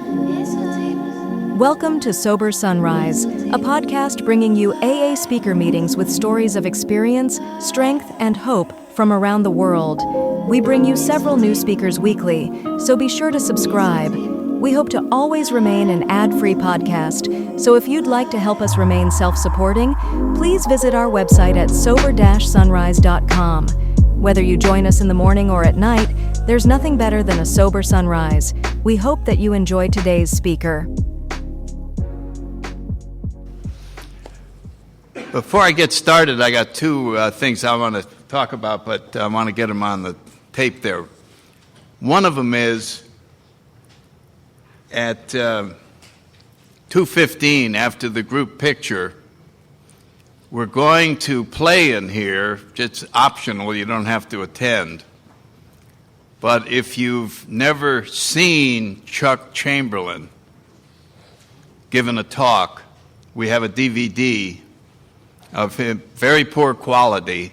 Welcome to Sober Sunrise, a podcast bringing you AA speaker meetings with stories of experience, strength, and hope from around the world. We bring you several new speakers weekly, so be sure to subscribe. We hope to always remain an ad-free podcast, so if you'd like to help us remain self-supporting, please visit our website at sober-sunrise.com. Whether you join us in the morning or at night, there's nothing better than a sober sunrise. We hope that you enjoy today's speaker. Before I get started, I got two things I want to talk about, but I want to get them on the tape there. One of them is at 2:15, after the group picture, we're going to play in here. It's optional, you don't have to attend. But if you've never seen Chuck Chamberlain given a talk, we have a DVD of him, very poor quality,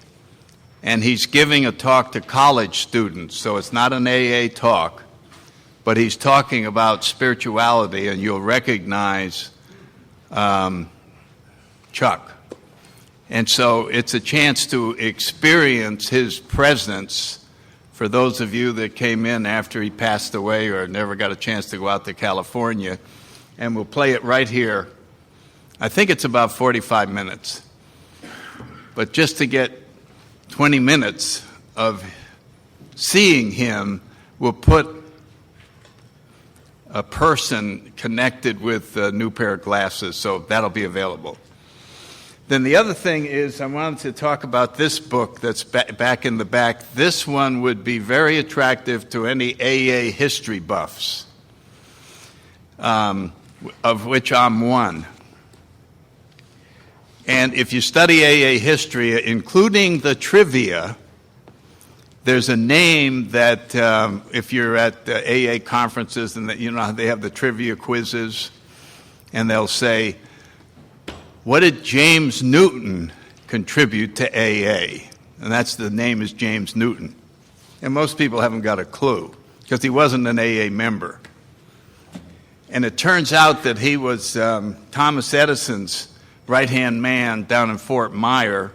and he's giving a talk to college students, so it's not an AA talk, but he's talking about spirituality, and you'll recognize Chuck. And so it's a chance to experience his presence for those of you that came in after he passed away or never got a chance to go out to California. And we'll play it right here. I think it's about 45 minutes. But just to get 20 minutes of seeing him will put a person connected with a new pair of glasses, so that'll be available. Then the other thing is I wanted to talk about this book that's back in the back. This one would be very attractive to any AA history buffs, of which I'm one. And if you study AA history, including the trivia, there's a name that if you're at AA conferences and you know how they have the trivia quizzes, and they'll say, what did James Newton contribute to AA? And that's the name is James Newton. And most people haven't got a clue because he wasn't an AA member. And it turns out that he was Thomas Edison's right-hand man down in Fort Myer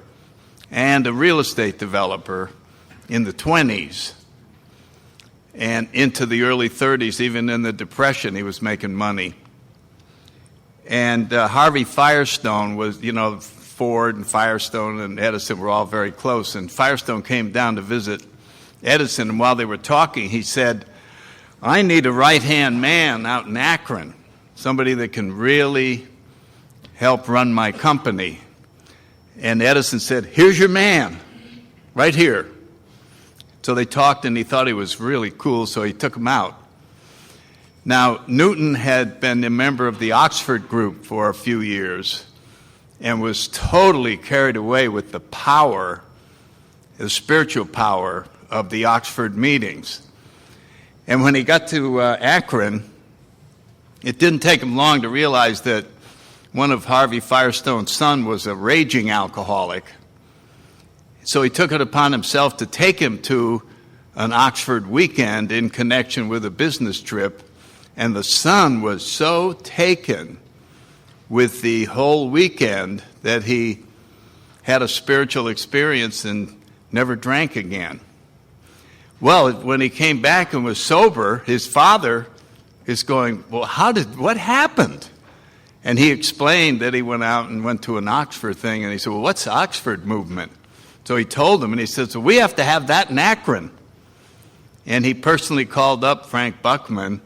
and a real estate developer in the 20s and into the early 30s. Even in the Depression, he was making money. And Harvey Firestone was, Ford and Firestone and Edison were all very close. And Firestone came down to visit Edison, and while they were talking, he said, I need a right-hand man out in Akron, somebody that can really help run my company. And Edison said, here's your man, right here. So they talked, and he thought he was really cool, so he took him out. Now, Newton had been a member of the Oxford group for a few years and was totally carried away with the power, the spiritual power of the Oxford meetings. And when he got to Akron, it didn't take him long to realize that one of Harvey Firestone's son was a raging alcoholic. So he took it upon himself to take him to an Oxford weekend in connection with a business trip. And the son was so taken with the whole weekend that he had a spiritual experience and never drank again. Well, when he came back and was sober, his father is going, well, what happened? And he explained that he went out and went to an Oxford thing, and he said, well, what's the Oxford movement? So he told him, and he said, so we have to have that in Akron. And he personally called up Frank Buckman,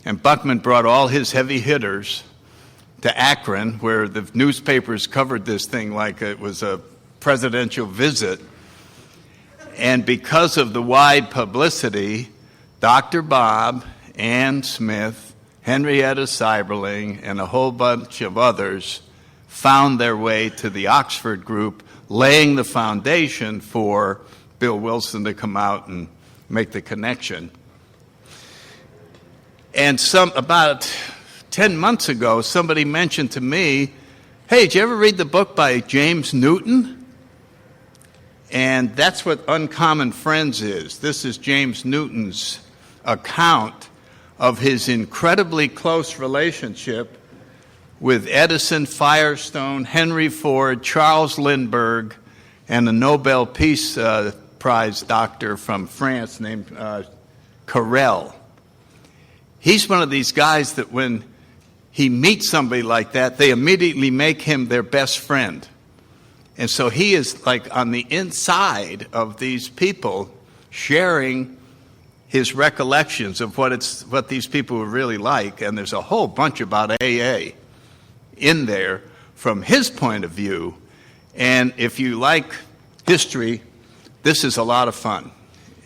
and Buckman brought all his heavy hitters to Akron, where the newspapers covered this thing like it was a presidential visit. And because of the wide publicity, Dr. Bob, Ann Smith, Henrietta Seiberling, and a whole bunch of others found their way to the Oxford group, laying the foundation for Bill Wilson to come out and make the connection. And about 10 months ago, somebody mentioned to me, hey, did you ever read the book by James Newton? And that's what Uncommon Friends is. This is James Newton's account of his incredibly close relationship with Edison, Firestone, Henry Ford, Charles Lindbergh, and a Nobel Peace Prize doctor from France named Carrel. He's one of these guys that when he meets somebody like that, they immediately make him their best friend. And so he is like on the inside of these people, sharing his recollections of what these people were really like. And there's a whole bunch about AA in there from his point of view. And if you like history, this is a lot of fun.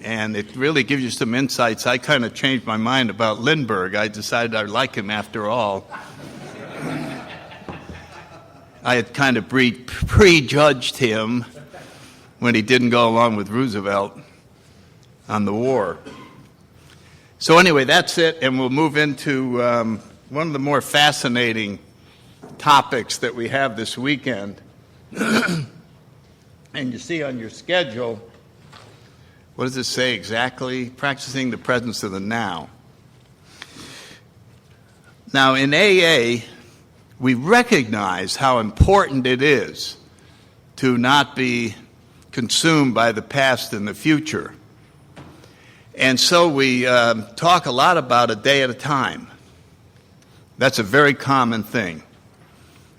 And it really gives you some insights. I kind of changed my mind about Lindbergh. I decided I like him after all. I had kind of prejudged him when he didn't go along with Roosevelt on the war. So anyway, that's it, and we'll move into one of the more fascinating topics that we have this weekend. And you see on your schedule, what does it say exactly? Practicing the presence of the now. Now, in AA, we recognize how important it is to not be consumed by the past and the future. And so we talk a lot about a day at a time. That's a very common thing.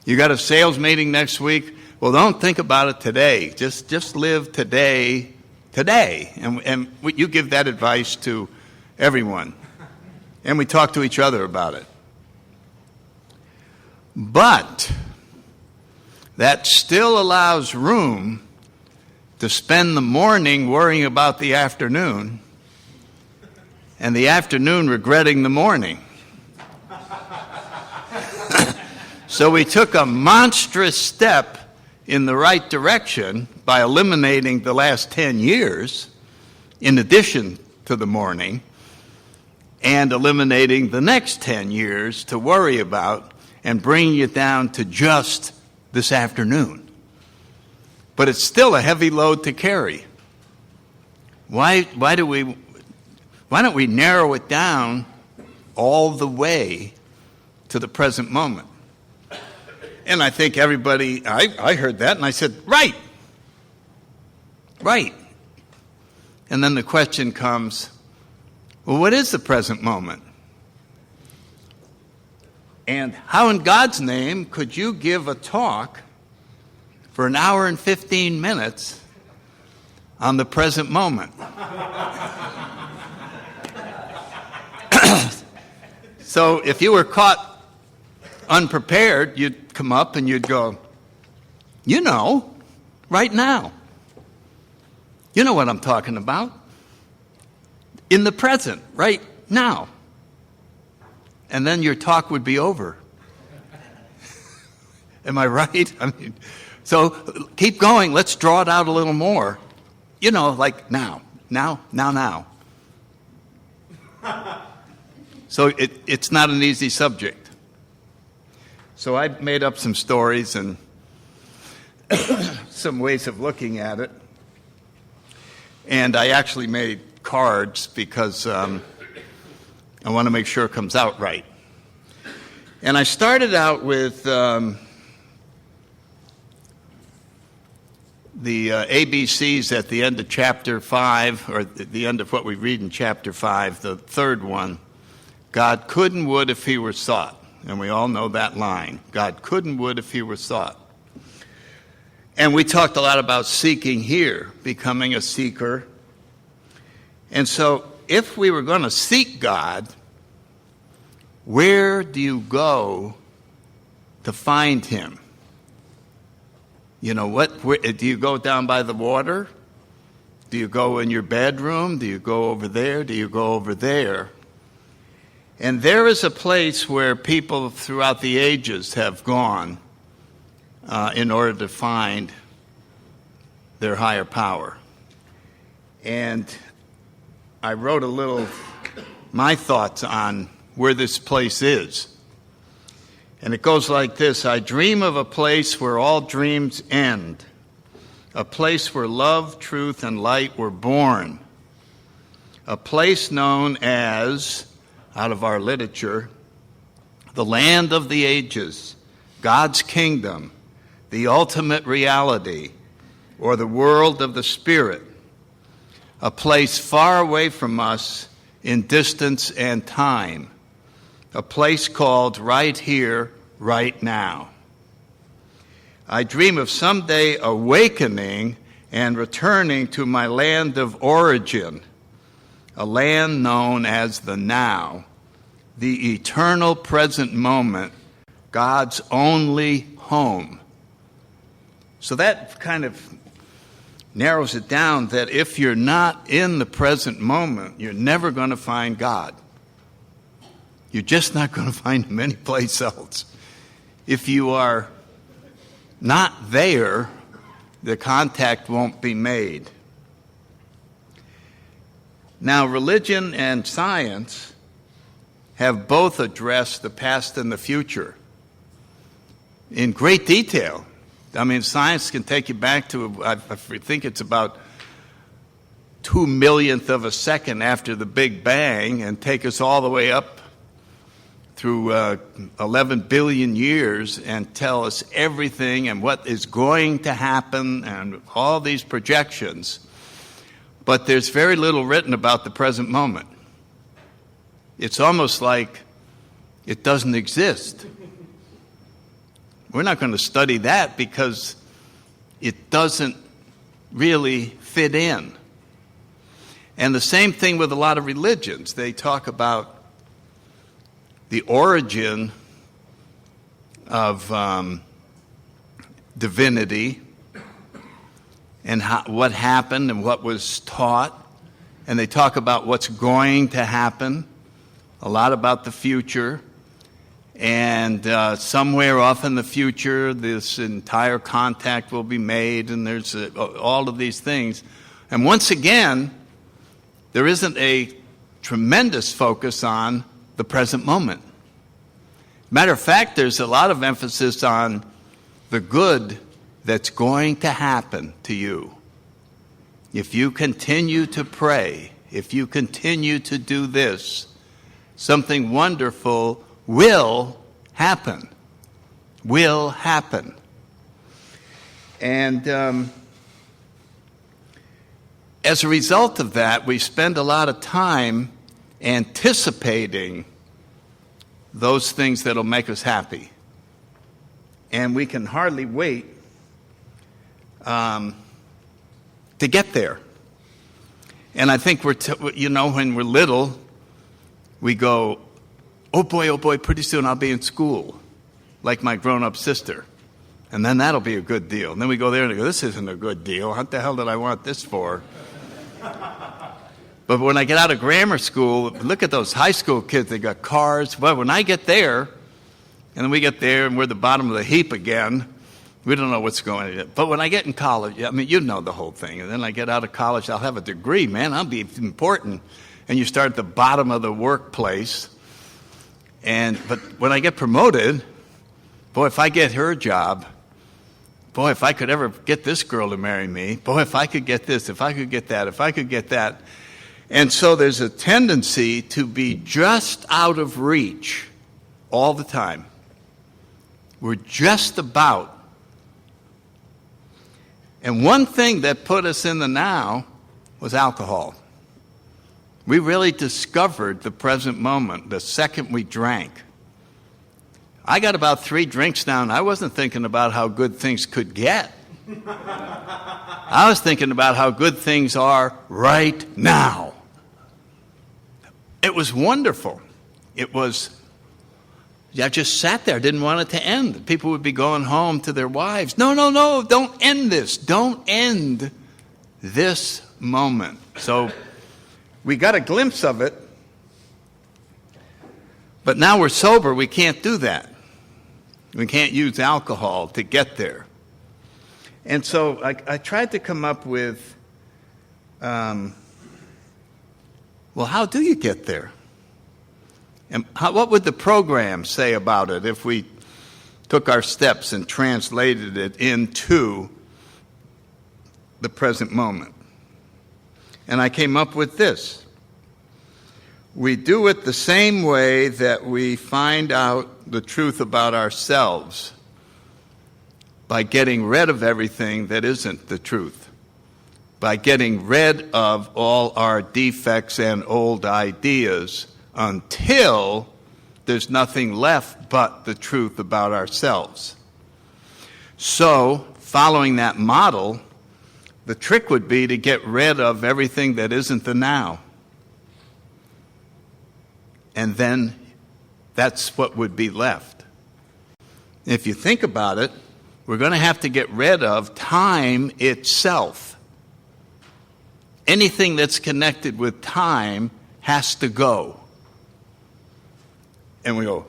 You got a sales meeting next week? Well, don't think about it today. Just live today. And you give that advice to everyone. And we talk to each other about it. But that still allows room to spend the morning worrying about the afternoon and the afternoon regretting the morning. So we took a monstrous step in the right direction by eliminating the last 10 years in addition to the morning and eliminating the next 10 years to worry about and bringing it down to just this afternoon. But it's still a heavy load to carry. Why don't we narrow it down all the way to the present moment? And I think everybody, I heard that and I said, right. And then the question comes, well, what is the present moment? And how in God's name could you give a talk for an hour and 15 minutes on the present moment? So if you were caught unprepared, you'd come up and you'd go, right now. You know what I'm talking about. In the present, right now. And then your talk would be over. Am I right? So keep going. Let's draw it out a little more. Like now. So it's not an easy subject. So I made up some stories and some ways of looking at it. And I actually made cards because I want to make sure it comes out right. And I started out with the ABCs at the end of chapter 5, or the end of what we read in chapter 5, the third one. God could and would if he were sought. And we all know that line. God could and would if he were sought. And we talked a lot about seeking here, becoming a seeker. And so if we were going to seek God, where do you go to find him? Where, do you go down by the water? Do you go in your bedroom? Do you go over there? Do you go over there? And there is a place where people throughout the ages have gone in order to find their higher power. And I wrote my thoughts on where this place is. And it goes like this: I dream of a place where all dreams end, a place where love, truth, and light were born, a place known as out of our literature, the land of the ages, God's kingdom, the ultimate reality, or the world of the Spirit, a place far away from us in distance and time, a place called right here, right now. I dream of someday awakening and returning to my land of origin, a land known as the now, the eternal present moment, God's only home. So that kind of narrows it down that if you're not in the present moment, you're never going to find God. You're just not going to find him anyplace else. If you are not there, the contact won't be made. Now, religion and science have both addressed the past and the future in great detail. I mean, science can take you back to, I think it's about 2 millionth of a second after the Big Bang, and take us all the way up through 11 billion years and tell us everything and what is going to happen and all these projections. But there's very little written about the present moment. It's almost like it doesn't exist. We're not going to study that because it doesn't really fit in. And the same thing with a lot of religions. They talk about the origin of divinity and what happened and what was taught. And they talk about what's going to happen, a lot about the future. And somewhere off in the future, this entire contact will be made, and there's all of these things. And once again, there isn't a tremendous focus on the present moment. Matter of fact, there's a lot of emphasis on the good that's going to happen to you. If you continue to pray, if you continue to do this, something wonderful will happen. Will happen. And as a result of that, we spend a lot of time anticipating those things that'll make us happy. And we can hardly wait to get there. And I think when we're little, we go, oh boy, pretty soon I'll be in school, like my grown-up sister. And then that'll be a good deal. And then we go there and go, this isn't a good deal. What the hell did I want this for? But when I get out of grammar school, look at those high school kids. They got cars. Well, when I get there, and then we get there and we're at the bottom of the heap again, we don't know what's going on. But when I get in college, I mean, you know the whole thing. And then I get out of college, I'll have a degree, man. I'll be important. And you start at the bottom of the workplace. But when I get promoted, boy, if I get her a job, boy, if I could ever get this girl to marry me, boy, if I could get this, if I could get that, if I could get that. And so there's a tendency to be just out of reach all the time. We're just about. And one thing that put us in the now was alcohol. We really discovered the present moment the second we drank. I got about 3 drinks down. I wasn't thinking about how good things could get. I was thinking about how good things are right now. It was wonderful. I just sat there, didn't want it to end. People would be going home to their wives. No, don't end this. Don't end this moment. So we got a glimpse of it, but now we're sober, we can't do that. We can't use alcohol to get there. And so I tried to come up with, how do you get there? And what would the program say about it if we took our steps and translated it into the present moment? And I came up with this. We do it the same way that we find out the truth about ourselves, by getting rid of everything that isn't the truth, by getting rid of all our defects and old ideas until there's nothing left but the truth about ourselves. So, following that model, the trick would be to get rid of everything that isn't the now. And then that's what would be left. If you think about it, we're going to have to get rid of time itself. Anything that's connected with time has to go. And we go,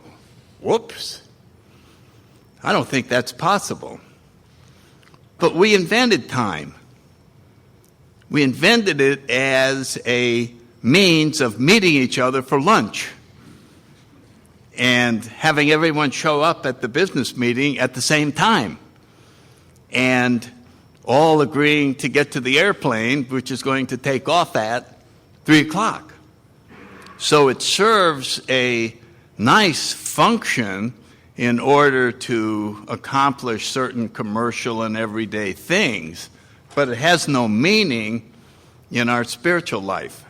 whoops, I don't think that's possible. But we invented time. We invented it as a means of meeting each other for lunch and having everyone show up at the business meeting at the same time and all agreeing to get to the airplane, which is going to take off at 3 o'clock. So it serves a nice function in order to accomplish certain commercial and everyday things, but it has no meaning in our spiritual life.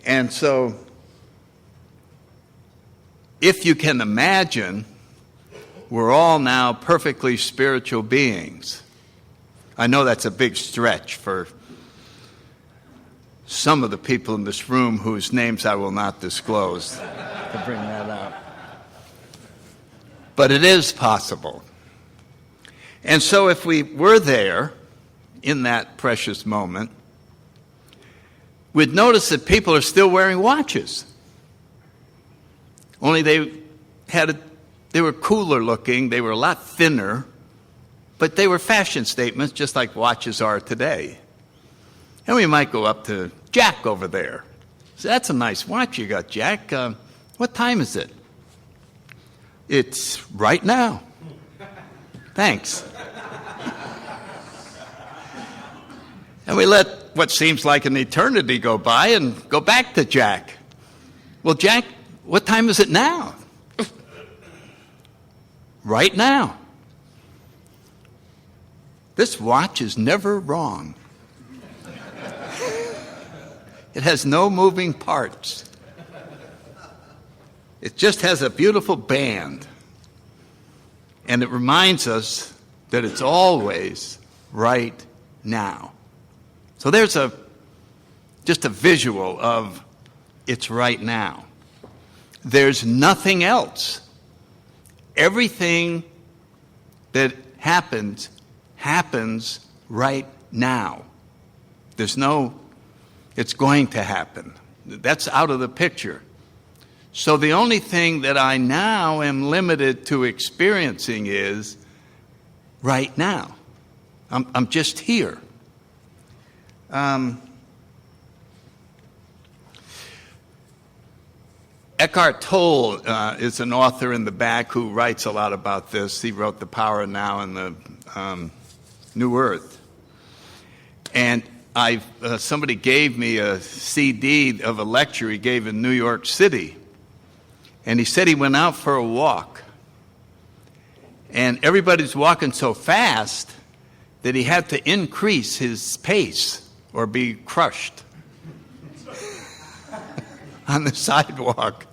And so, if you can imagine, we're all now perfectly spiritual beings. I know that's a big stretch for some of the people in this room whose names I will not disclose to bring that up. But it is possible. And so if we were there in that precious moment, we'd notice that people are still wearing watches. Only they were cooler looking, they were a lot thinner, but they were fashion statements just like watches are today. And we might go up to Jack over there. So that's a nice watch you got, Jack. What time is it? It's right now. Thanks. And we let what seems like an eternity go by and go back to Jack. Well, Jack, what time is it now? Right now. This watch is never wrong. It has no moving parts. It just has a beautiful band. And it reminds us that it's always right now. So there's just a visual of it's right now. There's nothing else. Everything that happens right now. There's no, it's going to happen. That's out of the picture. So the only thing that I now am limited to experiencing is right now. I'm just here. Eckhart Tolle is an author in the back who writes a lot about this. He wrote The Power of Now and the New Earth. And somebody gave me a CD of a lecture he gave in New York City. And he said he went out for a walk. And everybody's walking so fast that he had to increase his pace or be crushed on the sidewalk.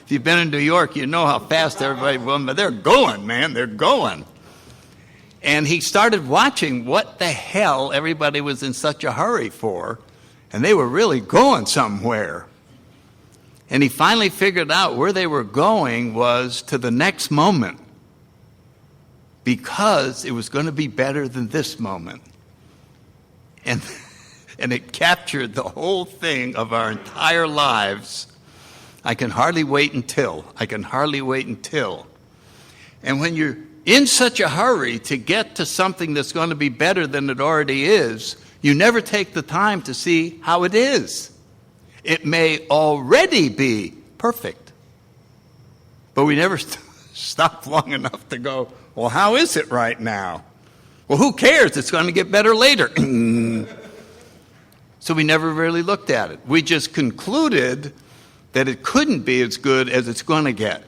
If you've been in New York, you know how fast everybody was, but they're going, man, they're going. And he started watching what the hell everybody was in such a hurry for, and they were really going somewhere. And he finally figured out where they were going was to the next moment, because it was going to be better than this moment. And it captured the whole thing of our entire lives. I can hardly wait until. And when you're in such a hurry to get to something that's going to be better than it already is, you never take the time to see how it is. It may already be perfect, but we never stop long enough to go, well, how is it right now? Well, who cares? It's going to get better later. So we never really looked at it. We just concluded that it couldn't be as good as it's going to get.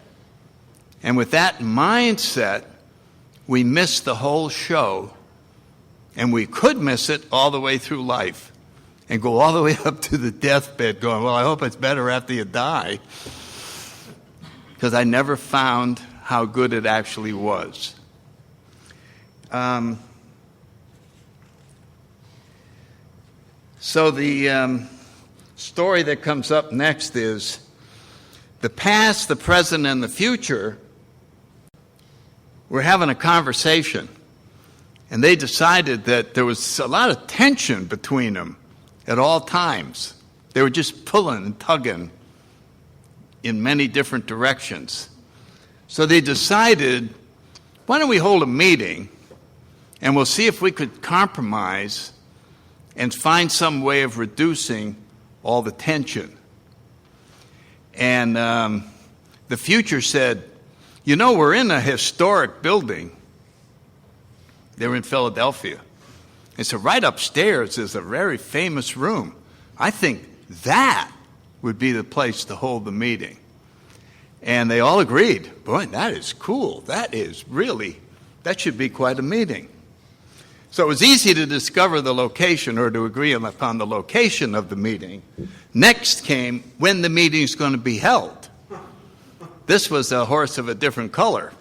And with that mindset, we missed the whole show, and we could miss it all the way through life and go all the way up to the deathbed going, well, I hope it's better after you die, because I never found how good it actually was. So the story that comes up next is the past, the present, and the future were having a conversation, and they decided that there was a lot of tension between them at all times. They were just pulling and tugging in many different directions. So they decided, why don't we hold a meeting and we'll see if we could compromise and find some way of reducing all the tension. And the future said, you know, we're in a historic building. They were in Philadelphia. And so right upstairs is a very famous room. I think that would be the place to hold the meeting. And they all agreed, boy, that is cool. That should be quite a meeting. So it was easy to discover the location or to agree upon the location of the meeting. Next came when the meeting is going to be held. This was a horse of a different color,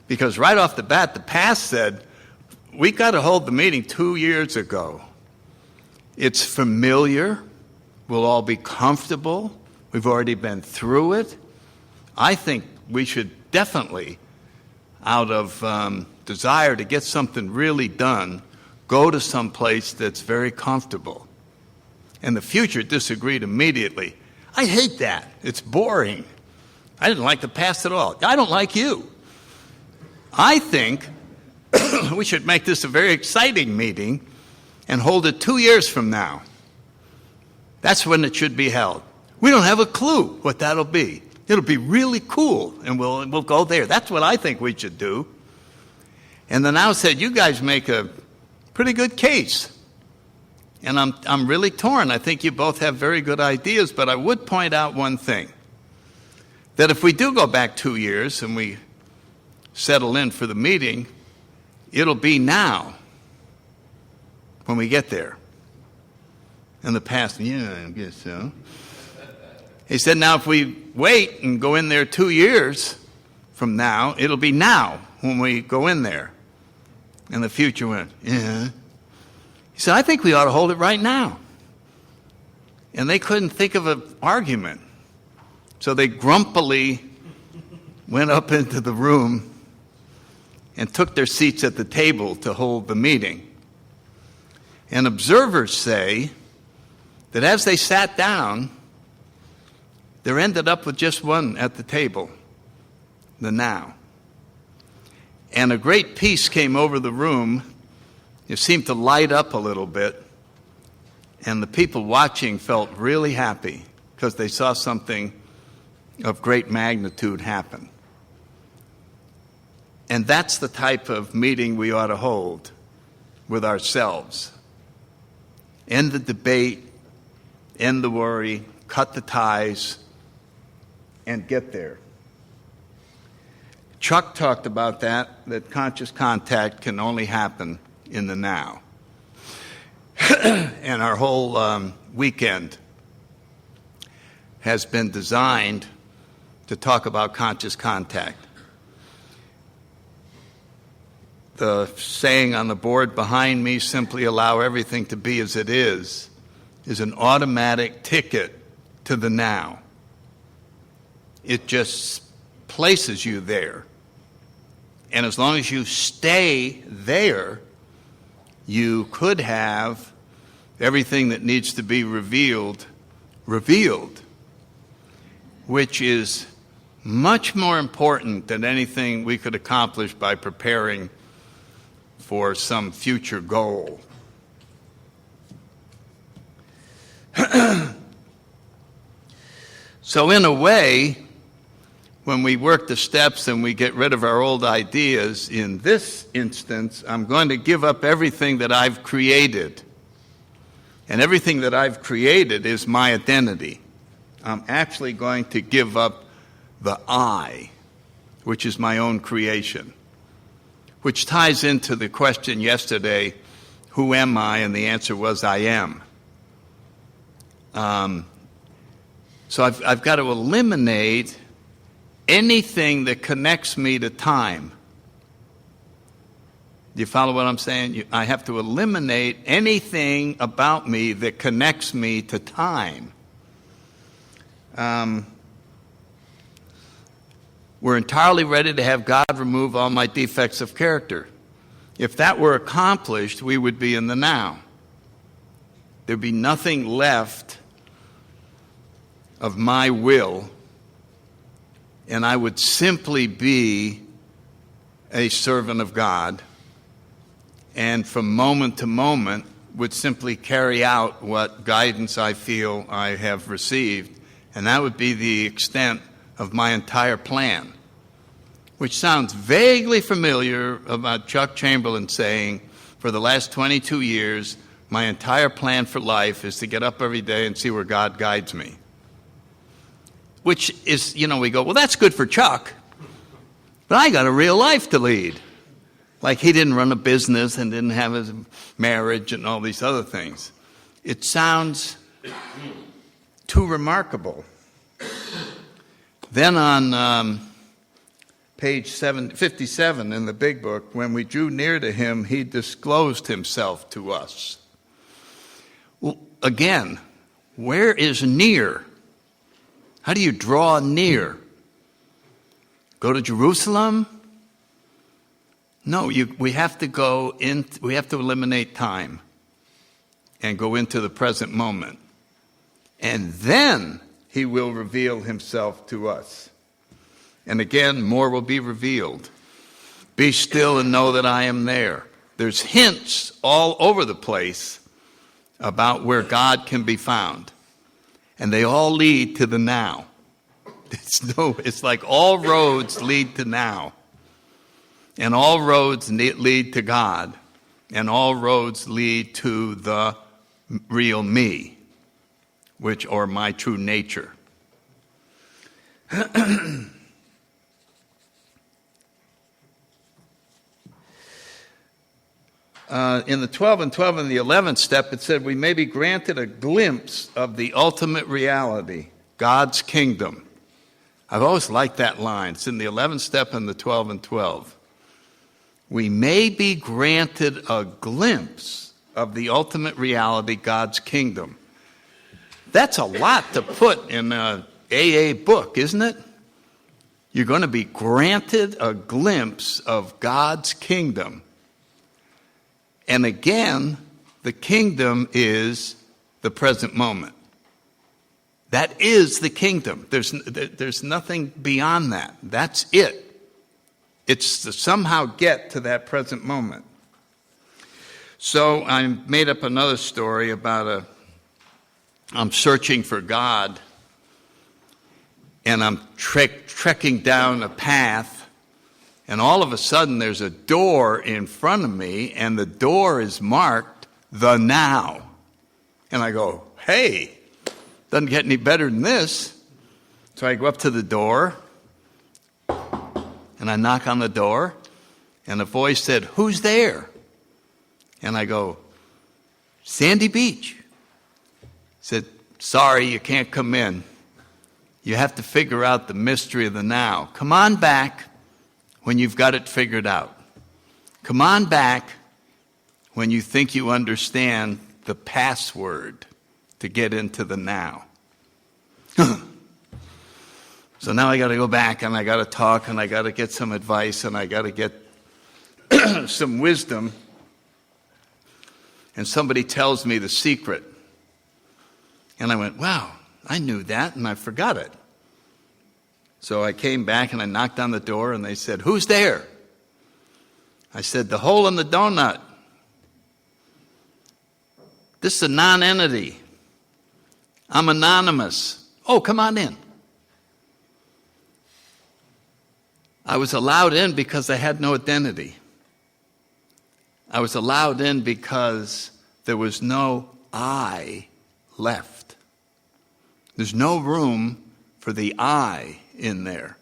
because right off the bat, the past said, we got to hold the meeting 2 years ago. It's familiar. We'll all be comfortable. We've already been through it. I think we should definitely, out of desire to get something really done, go to some place that's very comfortable. And the future disagreed immediately. I hate that. It's boring. I didn't like the past at all. I don't like you. I think we should make this a very exciting meeting and hold it 2 years from now. That's when it should be held. We don't have a clue what that'll be. It'll be really cool, and we'll go there. That's what I think we should do. And the Now said, you guys make a pretty good case. And I'm really torn. I think you both have very good ideas, but I would point out one thing. That if we do go back 2 years and we settle in for the meeting, it'll be now when we get there. In the past, yeah, I guess so. He said, now if we wait and go in there 2 years from now, it'll be now when we go in there. And the future went, yeah. He said, I think we ought to hold it right now. And they couldn't think of an argument. So they grumpily went up into the room and took their seats at the table to hold the meeting. And observers say that as they sat down, there ended up with just one at the table, the now. And a great peace came over the room. It seemed to light up a little bit. And the people watching felt really happy because they saw something of great magnitude happen. And that's the type of meeting we ought to hold with ourselves. End the debate, end the worry, cut the ties, and get there. Chuck talked about that conscious contact can only happen in the now. And our whole weekend has been designed to talk about conscious contact. The saying on the board behind me, simply allow everything to be as it is an automatic ticket to the now. It just places you there. And as long as you stay there, you could have everything that needs to be revealed, which is much more important than anything we could accomplish by preparing for some future goal. So in a way, when we work the steps and we get rid of our old ideas, in this instance, I'm going to give up everything that I've created And everything that I've created is my identity. I'm actually going to give up the I, which is my own creation, which ties into the question yesterday, who am I? And the answer was, I am. So I've got to eliminate anything that connects me to time. Do you follow what I'm saying? I have to eliminate anything about me that connects me to time. We're entirely ready to have God remove all my defects of character. If that were accomplished, we would be in the now. There'd be nothing left of my will, and I would simply be a servant of God, and from moment to moment would simply carry out what guidance I feel I have received, and that would be the extent of my entire plan, which sounds vaguely familiar about Chuck Chamberlain saying, for the last 22 years, my entire plan for life is to get up every day and see where God guides me. Which is, we go, well, that's good for Chuck, but I got a real life to lead. Like he didn't run a business and didn't have his marriage and all these other things. It sounds too remarkable. Then on page 57 in the big book, when we drew near to him, he disclosed himself to us. Well, again, where is near? How do you draw near? Go to Jerusalem? No, we have to go in. We have to eliminate time and go into the present moment, and then he will reveal himself to us. And again, more will be revealed. Be still and know that I am there. There's hints all over the place about where God can be found. And they all lead to the now. It's like all roads lead to now. And all roads lead to God. And all roads lead to the real me, or my true nature. In the 12 and 12 and the 11th step, it said we may be granted a glimpse of the ultimate reality, God's kingdom. I've always liked that line. It's in the 11th step and the 12 and 12. We may be granted a glimpse of the ultimate reality, God's kingdom. That's a lot to put in an AA book, isn't it? You're going to be granted a glimpse of God's kingdom. And again, the kingdom is the present moment. That is the kingdom. There's nothing beyond that. That's it. It's to somehow get to that present moment. So I made up another story about I'm searching for God, and I'm trekking down a path, and all of a sudden there's a door in front of me, and the door is marked, the now. And I go, hey, doesn't get any better than this. So I go up to the door, and I knock on the door, and a voice said, who's there? And I go, Sandy Beach. Said, sorry, you can't come in. You have to figure out the mystery of the now. Come on back when you've got it figured out. Come on back when you think you understand the password to get into the now. So now I got to go back, and I got to talk, and I got to get some advice, and I got to get some wisdom. And somebody tells me the secret. And I went, wow, I knew that, and I forgot it. So I came back, and I knocked on the door, and they said, who's there? I said, the hole in the donut. This is a non-entity. I'm anonymous. Oh, come on in. I was allowed in because I had no identity. I was allowed in because there was no I left. There's no room for the I in there.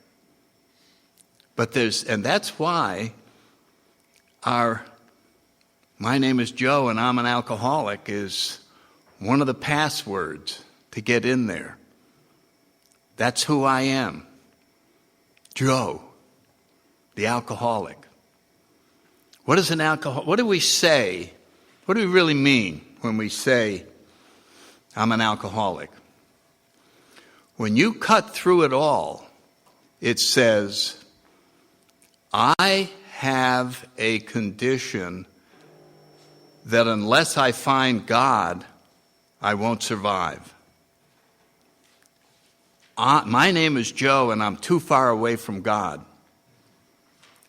And that's why my name is Joe and I'm an alcoholic is one of the passwords to get in there. That's who I am. Joe, the alcoholic. What is an alcoholic? What do we say? What do we really mean when we say, I'm an alcoholic? When you cut through it all, it says, I have a condition that unless I find God, I won't survive. My name is Joe and I'm too far away from God.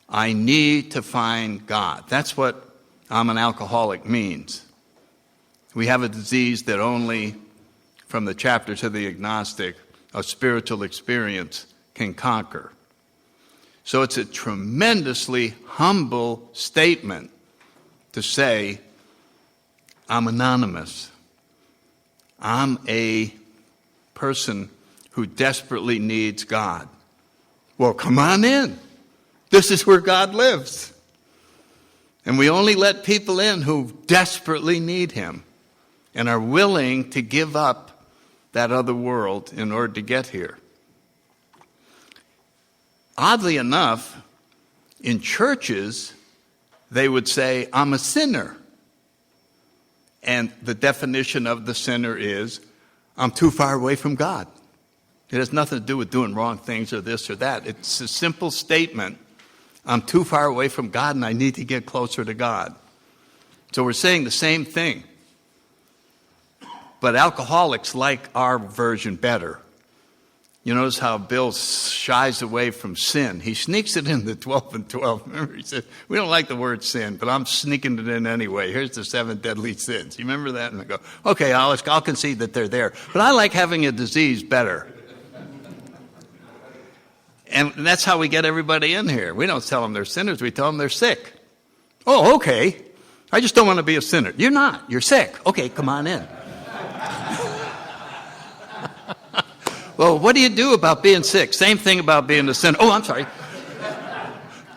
I need to find God. That's what I'm an alcoholic means. We have a disease that only, from the chapter to the agnostic, a spiritual experience can conquer. So it's a tremendously humble statement to say, I'm anonymous. I'm a person who desperately needs God. Well, come on in. This is where God lives. And we only let people in who desperately need him and are willing to give up that other world in order to get here. Oddly enough, in churches, they would say, I'm a sinner. And the definition of the sinner is, I'm too far away from God. It has nothing to do with doing wrong things or this or that. It's a simple statement. I'm too far away from God and I need to get closer to God. So we're saying the same thing. But alcoholics like our version better. You notice how Bill shies away from sin. He sneaks it in the 12 and 12. Remember, he said, we don't like the word sin, but I'm sneaking it in anyway. Here's the 7 deadly sins. You remember that? And I go, okay, I'll concede that they're there. But I like having a disease better. And that's how we get everybody in here. We don't tell them they're sinners. We tell them they're sick. Oh, okay. I just don't want to be a sinner. You're not. You're sick. Okay, come on in. Well, what do you do about being sick? Same thing about being a sinner. Oh, I'm sorry.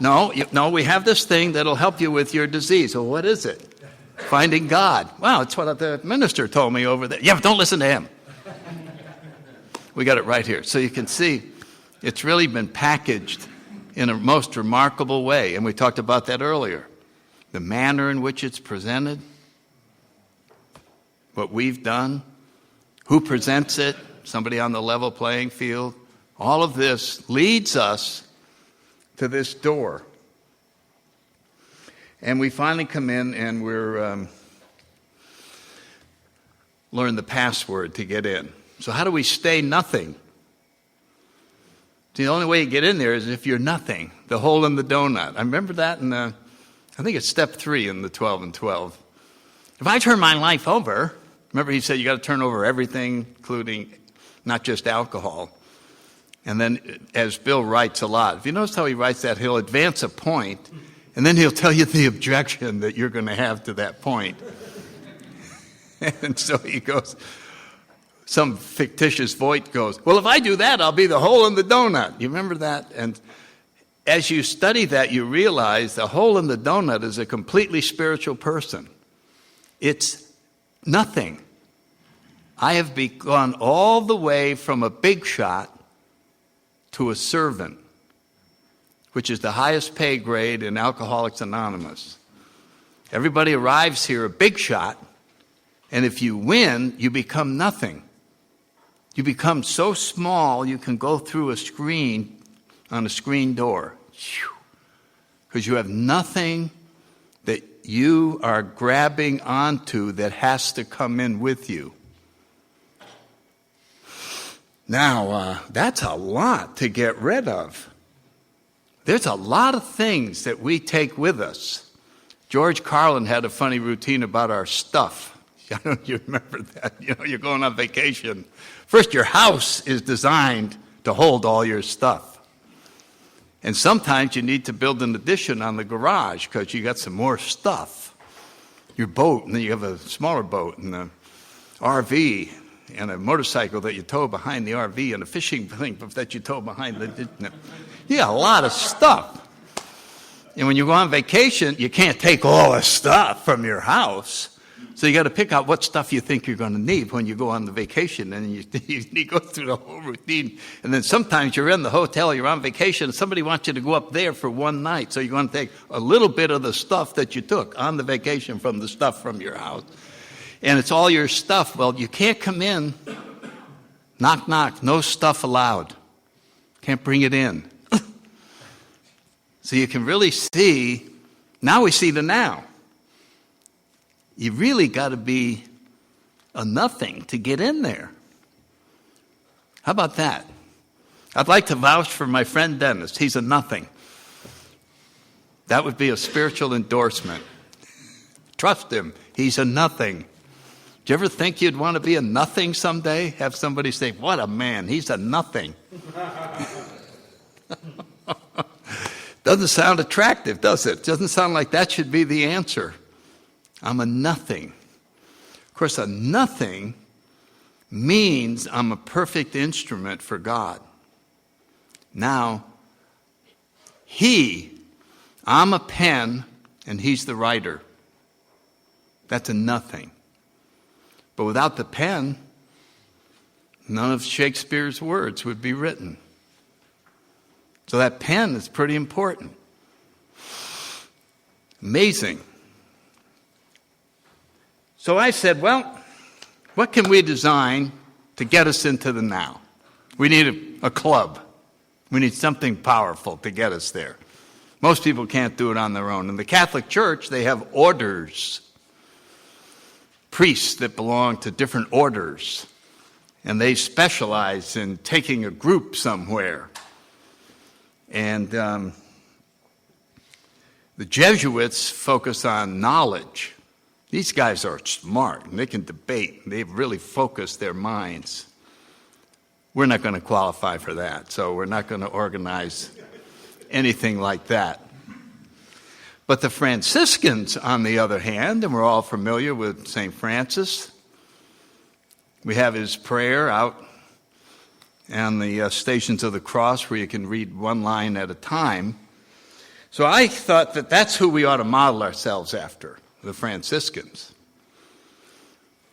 No, we have this thing that'll help you with your disease. Well, what is it? Finding God. Wow, it's what the minister told me over there. Yeah, but don't listen to him. We got it right here. So you can see it's really been packaged in a most remarkable way. And we talked about that earlier. The manner in which it's presented, what we've done, who presents it, somebody on the level playing field. All of this leads us to this door. And we finally come in and we're learn the password to get in. So how do we stay nothing? The only way you get in there is if you're nothing, the hole in the donut. I remember that in I think it's step 3 in the 12 and 12. If I turn my life over, remember he said you got to turn over everything, including not just alcohol. And then, as Bill writes a lot, if you notice how he writes that, he'll advance a point, and then he'll tell you the objection that you're going to have to that point. And so he goes, some fictitious voice goes, well, if I do that, I'll be the hole in the donut. You remember that? And as you study that, you realize the hole in the donut is a completely spiritual person. It's nothing. I have gone all the way from a big shot to a servant, which is the highest pay grade in Alcoholics Anonymous. Everybody arrives here a big shot, and if you win, you become nothing. You become so small you can go through a screen on a screen door, because you have nothing that you are grabbing onto that has to come in with you. Now, that's a lot to get rid of. There's a lot of things that we take with us. George Carlin had a funny routine about our stuff. I don't know if you remember that. You know, you're going on vacation. First, your house is designed to hold all your stuff. And sometimes you need to build an addition on the garage because you got some more stuff. Your boat, and then you have a smaller boat. And RV and a motorcycle that you tow behind the RV and a fishing thing that you tow behind the... You got a lot of stuff. And when you go on vacation, you can't take all the stuff from your house. So you got to pick out what stuff you think you're going to need when you go on the vacation, and you go through the whole routine. And then sometimes you're in the hotel, you're on vacation, and somebody wants you to go up there for one night. So you're going to take a little bit of the stuff that you took on the vacation from the stuff from your house. And it's all your stuff. Well, you can't come in, knock, knock, no stuff allowed. Can't bring it in. So you can really see, now we see the now. You really got to be a nothing to get in there. How about that? I'd like to vouch for my friend Dennis. He's a nothing. That would be a spiritual endorsement. Trust him. He's a nothing. Do you ever think you'd want to be a nothing someday? Have somebody say, what a man, he's a nothing. Doesn't sound attractive, does it? Doesn't sound like that should be the answer. I'm a nothing. Of course, a nothing means I'm a perfect instrument for God. Now, I'm a pen and he's the writer. That's a nothing. But without the pen, none of Shakespeare's words would be written. So that pen is pretty important. Amazing. So I said, well, what can we design to get us into the now? We need a club. We need something powerful to get us there. Most people can't do it on their own. In the Catholic Church, they have orders. Priests that belong to different orders. And they specialize in taking a group somewhere. And the Jesuits focus on knowledge. These guys are smart, and they can debate, and they've really focused their minds. We're not going to qualify for that, so we're not going to organize anything like that. But the Franciscans, on the other hand, and we're all familiar with St. Francis, we have his prayer out on the Stations of the Cross where you can read one line at a time. So I thought that that's who we ought to model ourselves after. The Franciscans.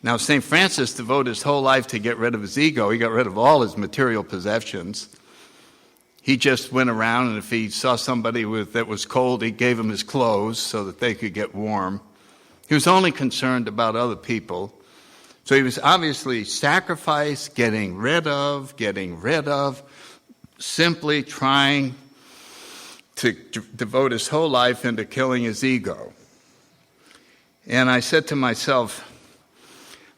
Now, St. Francis devoted his whole life to get rid of his ego. He got rid of all his material possessions. He just went around, and if he saw somebody that was cold, he gave them his clothes so that they could get warm. He was only concerned about other people. So he was obviously sacrificed, getting rid of, simply trying to devote his whole life into killing his ego. And I said to myself,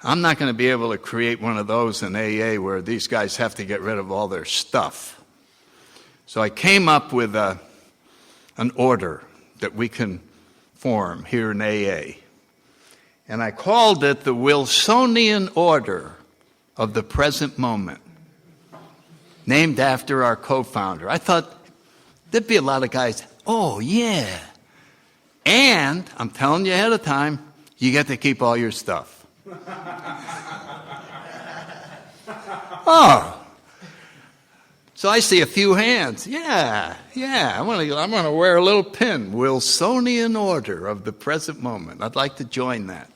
I'm not going to be able to create one of those in AA where these guys have to get rid of all their stuff. So I came up with an order that we can form here in AA. And I called it the Wilsonian Order of the Present Moment, named after our co-founder. I thought there'd be a lot of guys, oh yeah. And, I'm telling you ahead of time, you get to keep all your stuff. Oh. So I see a few hands. Yeah. I'm going to wear a little pin. Wilsonian Order of the Present Moment. I'd like to join that.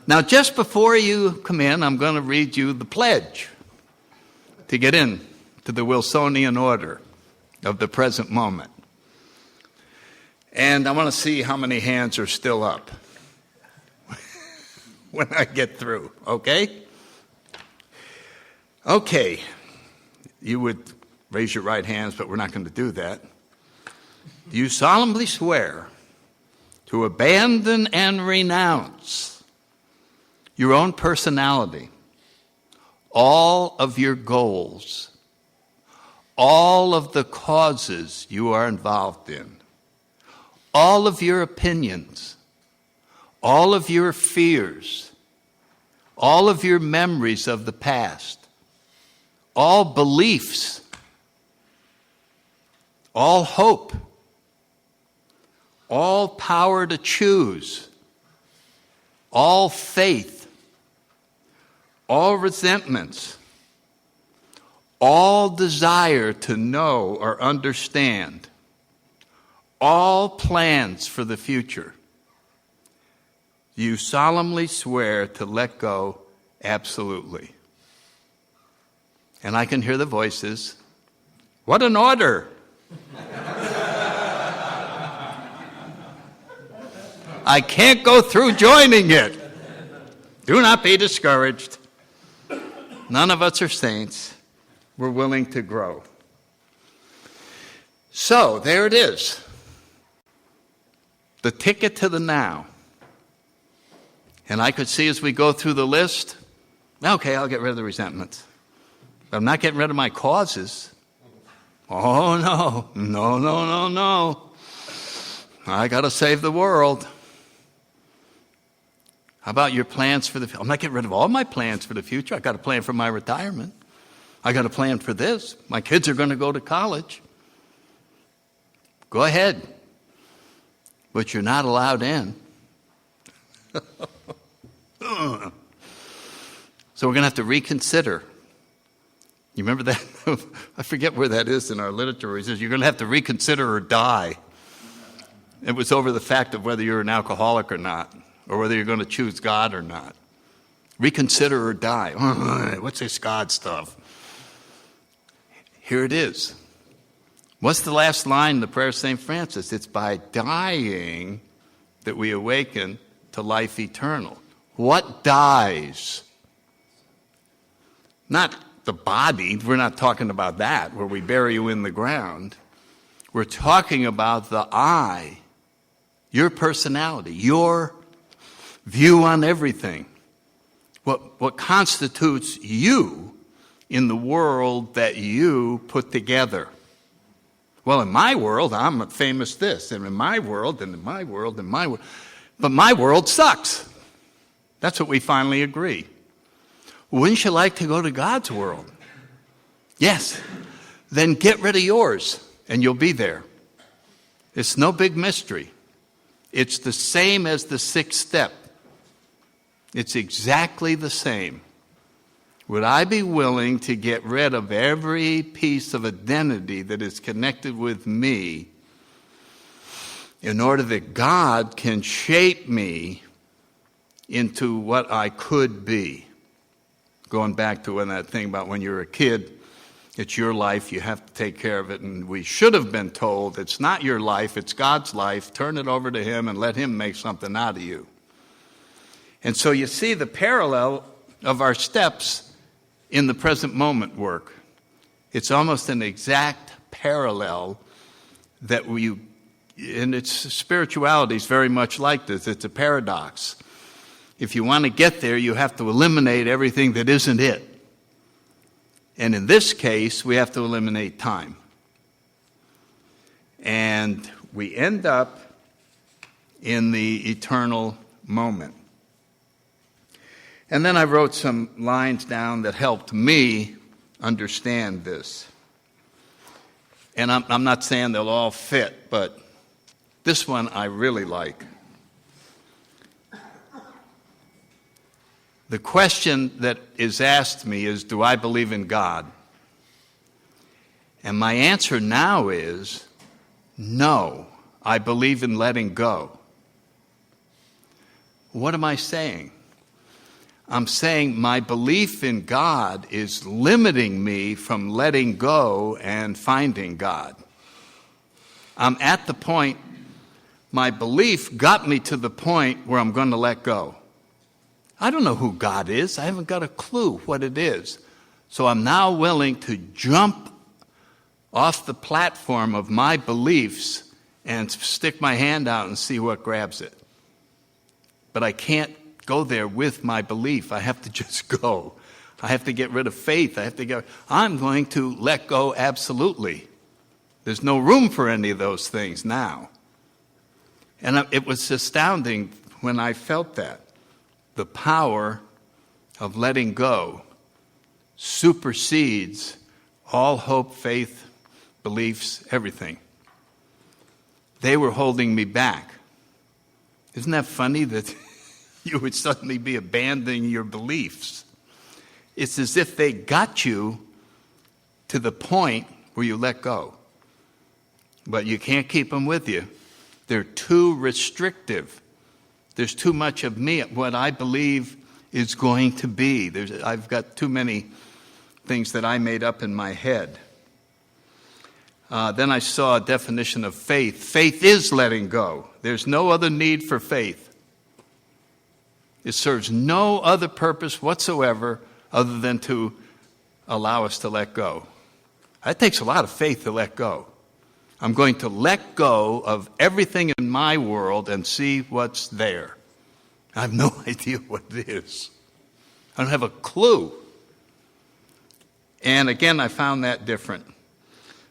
Now, just before you come in, I'm going to read you the pledge to get in to the Wilsonian Order of the Present Moment. And I want to see how many hands are still up when I get through, okay? Okay. You would raise your right hands, but we're not going to do that. Do you solemnly swear to abandon and renounce your own personality, all of your goals, all of the causes you are involved in, all of your opinions, all of your fears, all of your memories of the past, all beliefs, all hope, all power to choose, all faith, all resentments, all desire to know or understand, all plans for the future, you solemnly swear to let go absolutely. And I can hear the voices. What an order! I can't go through joining it. Do not be discouraged. None of us are saints. We're willing to grow. So, there it is. The ticket to the now. And I could see as we go through the list, okay, I'll get rid of the resentments. But I'm not getting rid of my causes. Oh, no. No. I got to save the world. How about your plans for the future? I'm not getting rid of all my plans for the future. I got a plan for my retirement. I got a plan for this. My kids are going to go to college. Go ahead. But you're not allowed in. So we're going to have to reconsider. You remember that? I forget where that is in our literature. He says you're going to have to reconsider or die. It was over the fact of whether you're an alcoholic or not, or whether you're going to choose God or not. Reconsider or die. What's this God stuff? Here it is. What's the last line in the prayer of St. Francis? It's by dying that we awaken to life eternal. What dies? Not the body. We're not talking about that, where we bury you in the ground. We're talking about the I, your personality, your view on everything. What constitutes you in the world that you put together. Well, in my world, I'm a famous this, and in my world, and in my world, and my world. But my world sucks. That's what we finally agree. Wouldn't you like to go to God's world? Yes. Then get rid of yours, and you'll be there. It's no big mystery. It's the same as the sixth step. It's exactly the same. Would I be willing to get rid of every piece of identity that is connected with me in order that God can shape me into what I could be? Going back to that thing about when you're a kid, it's your life, you have to take care of it, and we should have been told it's not your life, it's God's life, turn it over to Him and let Him make something out of you. And so you see the parallel of our steps in the present moment work. It's almost an exact parallel that and its spirituality is very much like this. It's a paradox. If you want to get there, you have to eliminate everything that isn't it. And in this case, we have to eliminate time. And we end up in the eternal moment. And then I wrote some lines down that helped me understand this. And I'm not saying they'll all fit, but this one I really like. The question that is asked me is, do I believe in God? And my answer now is, no, I believe in letting go. What am I saying? I'm saying my belief in God is limiting me from letting go and finding God. I'm at the point, my belief got me to the point where I'm going to let go. I don't know who God is. I haven't got a clue what it is. So I'm now willing to jump off the platform of my beliefs and stick my hand out and see what grabs it. But I can't go there with my belief. I have to just go. I have to get rid of faith. I'm going to let go absolutely. There's no room for any of those things now. And it was astounding when I felt that. The power of letting go supersedes all hope, faith, beliefs, everything. They were holding me back. Isn't that funny that you would suddenly be abandoning your beliefs? It's as if they got you to the point where you let go. But you can't keep them with you. They're too restrictive. There's too much of me, what I believe is going to be. I've got too many things that I made up in my head. Then I saw a definition of faith. Faith is letting go. There's no other need for faith. It serves no other purpose whatsoever other than to allow us to let go. That takes a lot of faith to let go. I'm going to let go of everything in my world and see what's there. I have no idea what it is. I don't have a clue. And again, I found that different.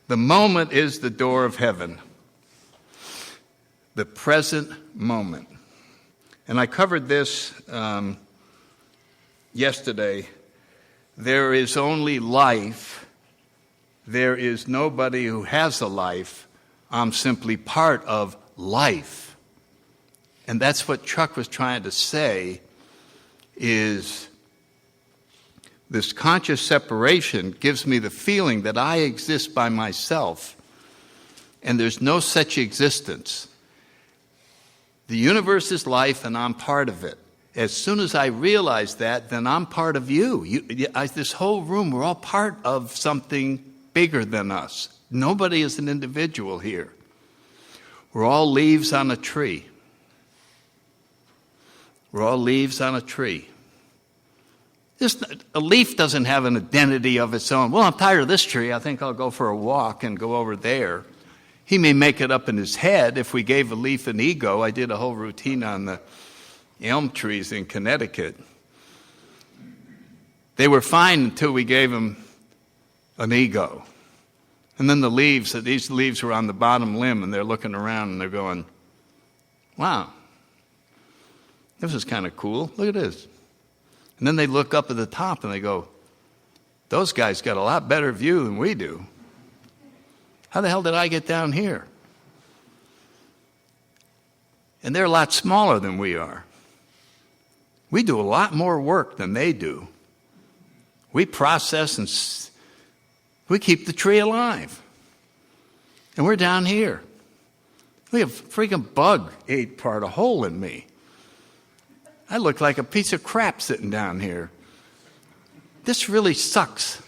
The moment is the door of heaven. The present moment. And I covered this yesterday. There is only life. There is nobody who has a life. I'm simply part of life. And that's what Chuck was trying to say, is this conscious separation gives me the feeling that I exist by myself, and there's no such existence. The universe is life, and I'm part of it. As soon as I realize that, then I'm part of you. This whole room, we're all part of something bigger than us. Nobody is an individual here. We're all leaves on a tree. We're all leaves on a tree. A leaf doesn't have an identity of its own. Well, I'm tired of this tree. I think I'll go for a walk and go over there. He may make it up in his head. If we gave a leaf an ego, I did a whole routine on the elm trees in Connecticut. They were fine until we gave them an ego. And then these leaves were on the bottom limb, and they're looking around and they're going, wow, this is kind of cool. Look at this. And then they look up at the top and they go, those guys got a lot better view than we do. How the hell did I get down here? And they're a lot smaller than we are. We do a lot more work than they do. We process and we keep the tree alive. And we're down here. Look, a freaking bug ate a hole in me. I look like a piece of crap sitting down here. This really sucks.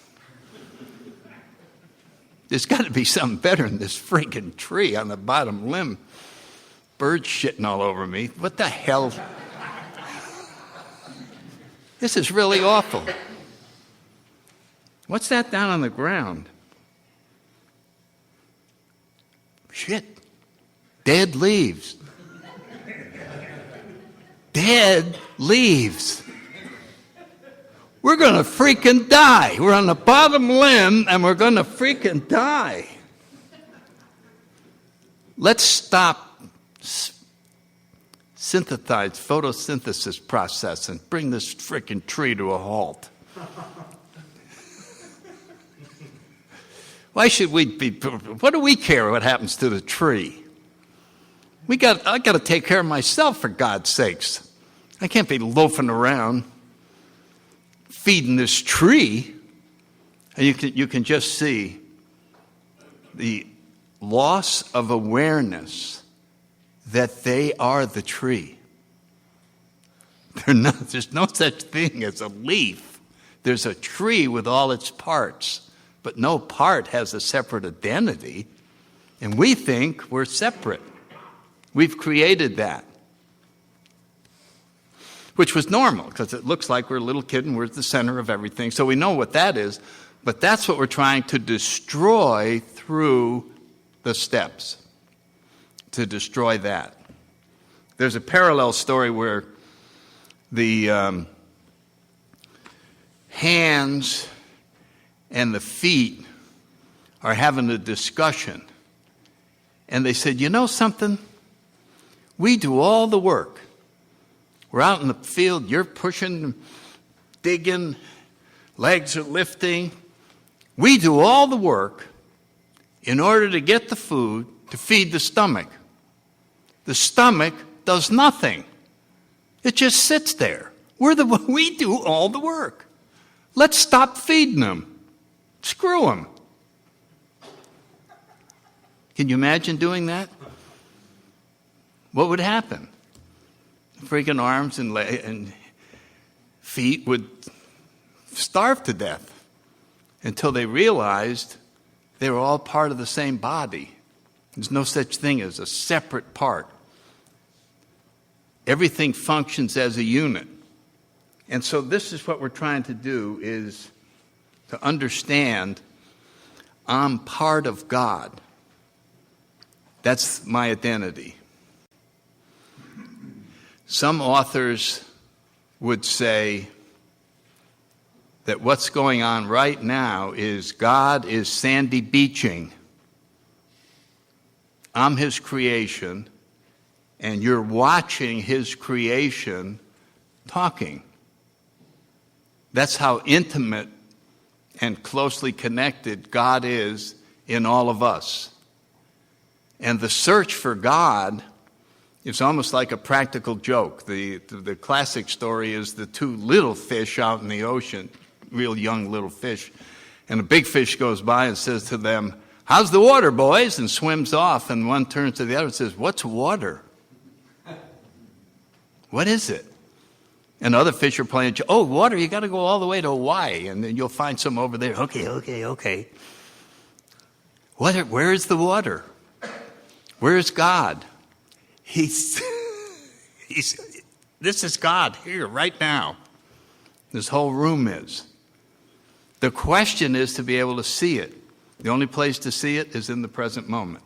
There's got to be something better than this freaking tree on the bottom limb. Birds shitting all over me. What the hell? This is really awful. What's that down on the ground? Shit. Dead leaves. Dead leaves. We're going to freaking die. We're on the bottom limb and we're going to freaking die. Let's stop photosynthesis process and bring this freaking tree to a halt. Why should we be? What do we care what happens to the tree? I got to take care of myself, for God's sakes. I can't be loafing around feeding this tree. And you can just see the loss of awareness that they are the tree. There's no such thing as a leaf. There's a tree with all its parts, but no part has a separate identity. And we think we're separate. We've created that, which was normal because it looks like we're a little kid and we're at the center of everything. So we know what that is, but that's what we're trying to destroy through the steps, to destroy that. There's a parallel story where the hands and the feet are having a discussion. And they said, you know something? We do all the work. We're out in the field, you're pushing, digging, legs are lifting. We do all the work in order to get the food to feed the stomach. The stomach does nothing. It just sits there. We do all the work. Let's stop feeding them. Screw them. Can you imagine doing that? What would happen? Freaking arms and feet would starve to death until they realized they were all part of the same body. There's no such thing as a separate part. Everything functions as a unit. And so this is what we're trying to do, is to understand I'm part of God. That's my identity. Some authors would say that what's going on right now is God is Sandy Beaching. I'm his creation, and you're watching his creation talking. That's how intimate and closely connected God is in all of us. And the search for God is almost like a practical joke. The classic story is the two little fish out in the ocean, real young little fish, and a big fish goes by and says to them, "How's the water, boys?" and swims off, and one turns to the other and says, "What's water? What is it?" And other fish are playing, "Oh, water, you got to go all the way to Hawaii, and then you'll find some over there." Okay. Where is the water? Where is God? This is God here, right now. This whole room is. The question is to be able to see it. The only place to see it is in the present moment.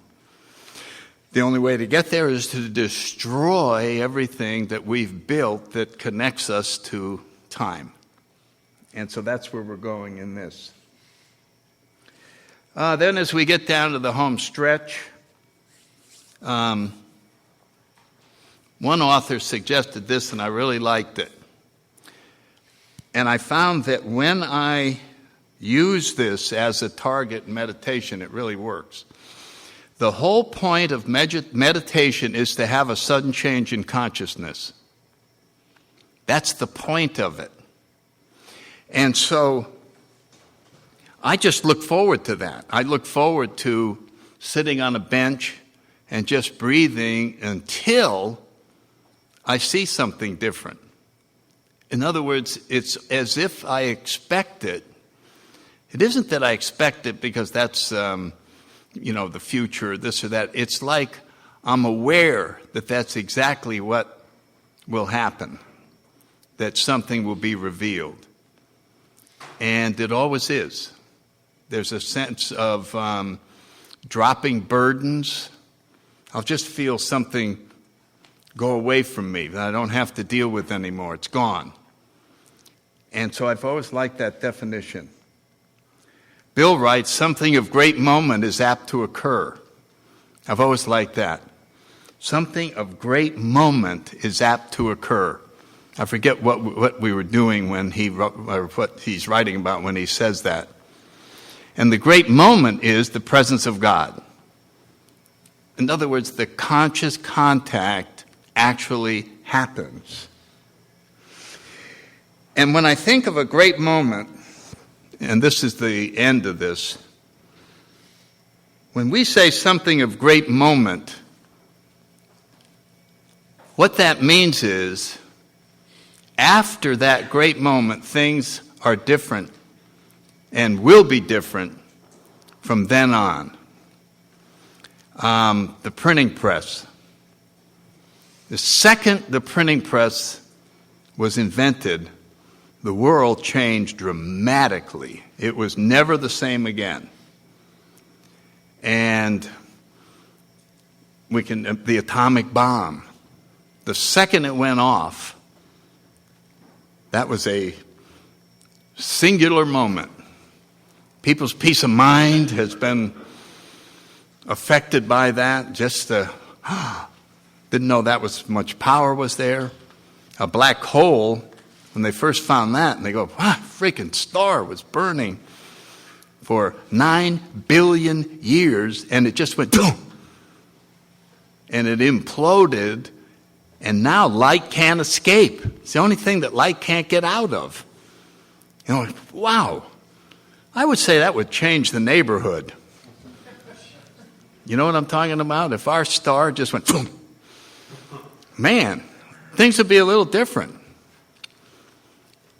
The only way to get there is to destroy everything that we've built that connects us to time. And so that's where we're going in this. Then as we get down to the home stretch, one author suggested this, and I really liked it. And I found that when I use this as a target meditation, it really works. The whole point of meditation is to have a sudden change in consciousness. That's the point of it. And so I just look forward to that. I look forward to sitting on a bench and just breathing until I see something different. In other words, it's as if I expect it. It isn't that I expect it because that's, the future, this or that. It's like I'm aware that that's exactly what will happen, that something will be revealed. And it always is. There's a sense of dropping burdens. I'll just feel something go away from me that I don't have to deal with anymore. It's gone. And so I've always liked that definition. Bill writes, something of great moment is apt to occur. I've always liked that. Something of great moment is apt to occur. I forget what we were doing when he wrote, or what he's writing about when he says that. And the great moment is the presence of God. In other words, the conscious contact actually happens. And when I think of a great moment, and this is the end of this, when we say something of great moment, what that means is, after that great moment, things are different and will be different from then on. The printing press. The second the printing press was invented, the world changed dramatically. It was never the same again. And the atomic bomb, the second it went off, that was a singular moment. People's peace of mind has been affected by that. Just didn't know that much power was there. A black hole, when they first found that, and they go, wow, freaking star was burning for 9 billion years, and it just went boom. And it imploded, and now light can't escape. It's the only thing that light can't get out of. Wow, I would say that would change the neighborhood. You know what I'm talking about? If our star just went, boom, man, things would be a little different.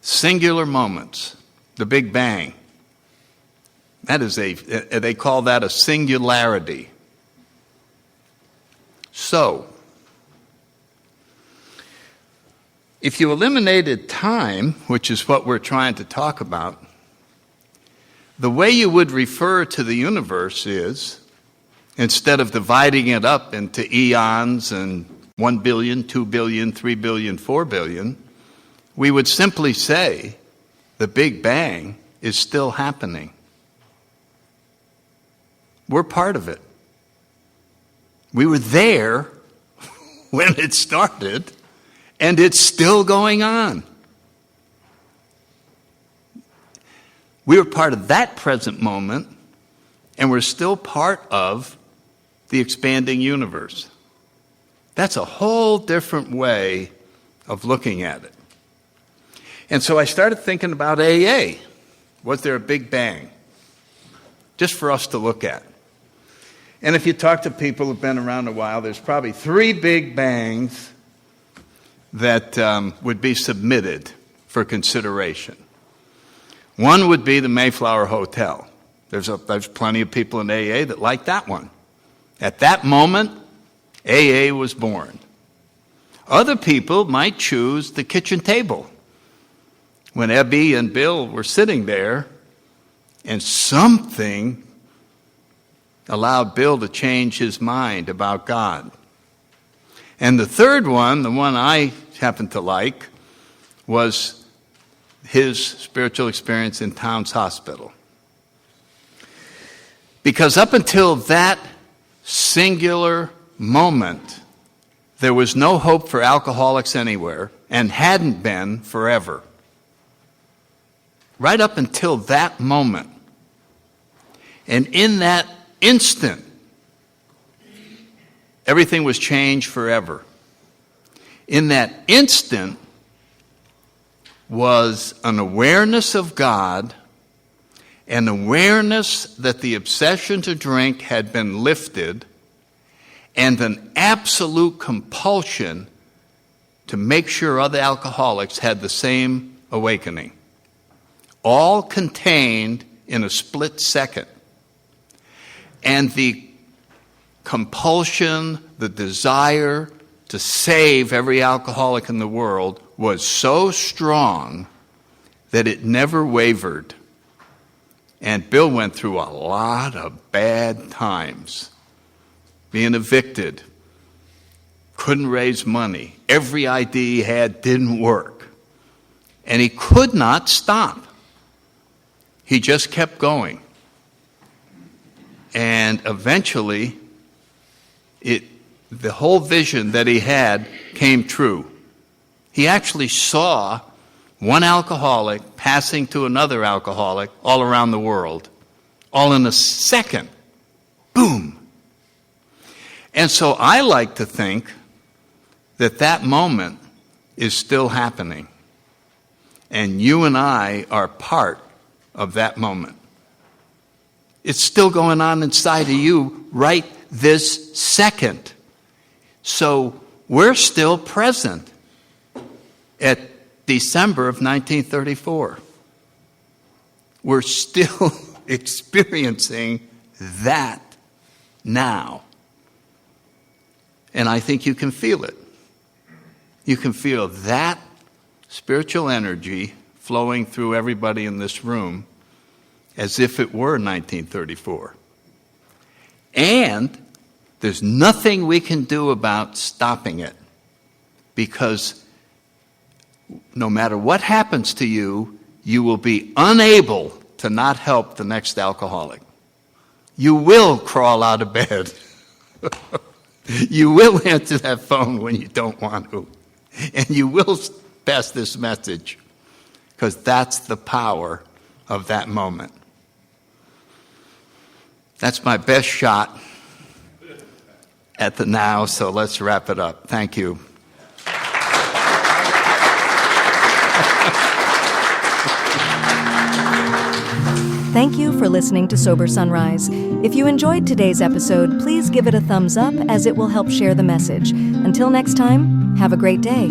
Singular moments, the Big Bang. That is they call that a singularity. So, if you eliminated time, which is what we're trying to talk about, the way you would refer to the universe is, instead of dividing it up into eons and 1 billion, 2 billion, 3 billion, 4 billion, we would simply say the Big Bang is still happening. We're part of it. We were there when it started, and it's still going on. We were part of that present moment, and we're still part of the expanding universe. That's a whole different way of looking at it. And so I started thinking about AA. Was there a Big Bang? Just for us to look at. And if you talk to people who've been around a while, there's probably 3 Big Bangs that would be submitted for consideration. One would be the Mayflower Hotel. There's plenty of people in AA that like that one. At that moment, AA was born. Other people might choose the kitchen table. When Ebby and Bill were sitting there, and something allowed Bill to change his mind about God. And the third one, the one I happen to like, was his spiritual experience in Towns Hospital. Because up until that singular moment, there was no hope for alcoholics anywhere, and hadn't been forever. Right up until that moment. And in that instant, everything was changed forever. In that instant was an awareness of God, an awareness that the obsession to drink had been lifted, and an absolute compulsion to make sure other alcoholics had the same awakening. All contained in a split second. And the compulsion, the desire to save every alcoholic in the world was so strong that it never wavered. And Bill went through a lot of bad times. Being evicted, couldn't raise money, every idea he had didn't work. And he could not stop. He just kept going. And eventually, the whole vision that he had came true. He actually saw one alcoholic passing to another alcoholic all around the world, all in a second. Boom. And so I like to think that that moment is still happening. And you and I are part of that moment. It's still going on inside of you right this second. So we're still present at December of 1934. We're still experiencing that now. And I think you can feel it. You can feel that spiritual energy flowing through everybody in this room as if it were 1934. And there's nothing we can do about stopping it, because no matter what happens to you, you will be unable to not help the next alcoholic. You will crawl out of bed. You will answer that phone when you don't want to. And you will pass this message, because that's the power of that moment. That's my best shot at the now, so let's wrap it up. Thank you. Thank you for listening to Sober Sunrise. If you enjoyed today's episode, please give it a thumbs up as it will help share the message. Until next time, have a great day.